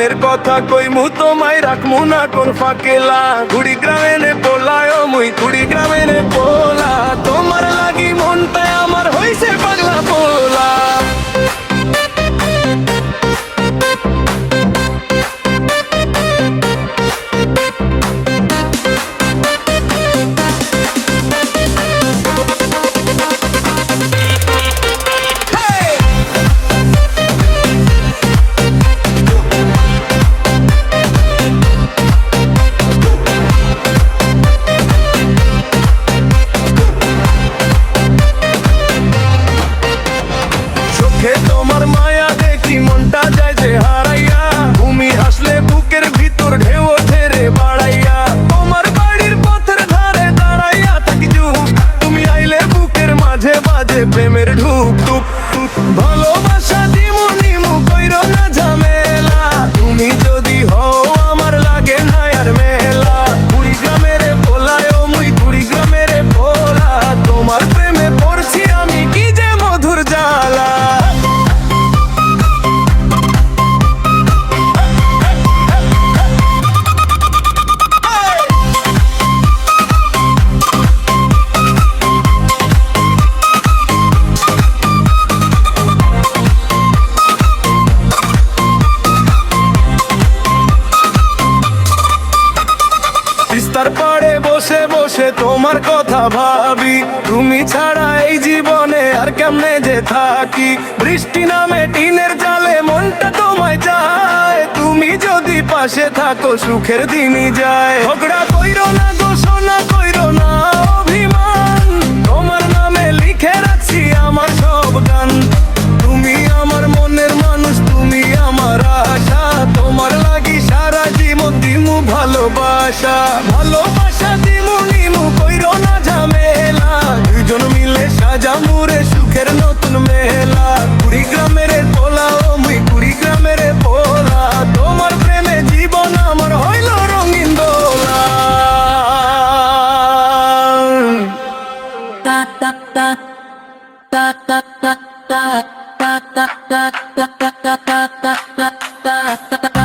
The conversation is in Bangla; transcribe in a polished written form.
মনের কথা কইমু তোমায় রাখমু না কোন ফাঁকেলা। কুড়িগ্রামের পোলায় মুই কুড়িগ্রামের পোলা, তোমার লাগি মনটাই আমার হইছে পাগলা পোলা। তোমার মায়া দেখি মনটা যায় যে হারাইয়া, তুমি হাসলে বুকের ভিতর ঢেউ ওঠে রে বাড়াইয়া। তোমার বাড়ির পথের ধারে দাঁড়াইয়া থাকি চুপ, তুমি আইলে বুকের মাঝে বাজে প্রেমের ঢুক টুক টুক। ভালোবাসা দিমু নিমু কইরো না ঝামেলা, তুমি যদি হও আমার লাগে না আর মেলা। কুড়িগ্রামের পোলায় মুই কুড়িগ্রামের পোলা, তোমার প্রেমে পড়ছি আমি কি যে মধুর জ্বালা। তিস্তার পাড়ে বসে বসে তোমার কথা ভাবি, তুমি ছাড়া এই জীবনে আর কেমনে যে থাকি। বৃষ্টি নামে টিনের জালে মনটা তোমায় যায়, তুমি যদি পাশে থাকো সুখের দিনই যায়। ঝগড়া কইরো না গো সোনা কইরো না অভিমান, তোমার নামে লিখে রাখছি আমার সব গান। তুমি আমার মনের মানুষ, তুমি আমার আশা, তোমার লাগি সারা জীবন দিমু ভালোবাসা। ভালোবাসা দিমু নিমু কইরো না ঝামেলা, দুইজন মিলে সাজামু রে সুখের নতুন মেলা। কুড়িগ্রামের পোলা মুই কুড়িগ্রামের পোলা, তোমার প্রেমে জীবন আমার হইল রঙিন দোলা। ta ta ta ta ta ta ta ta ta ta ta ta ta ta ta ta ta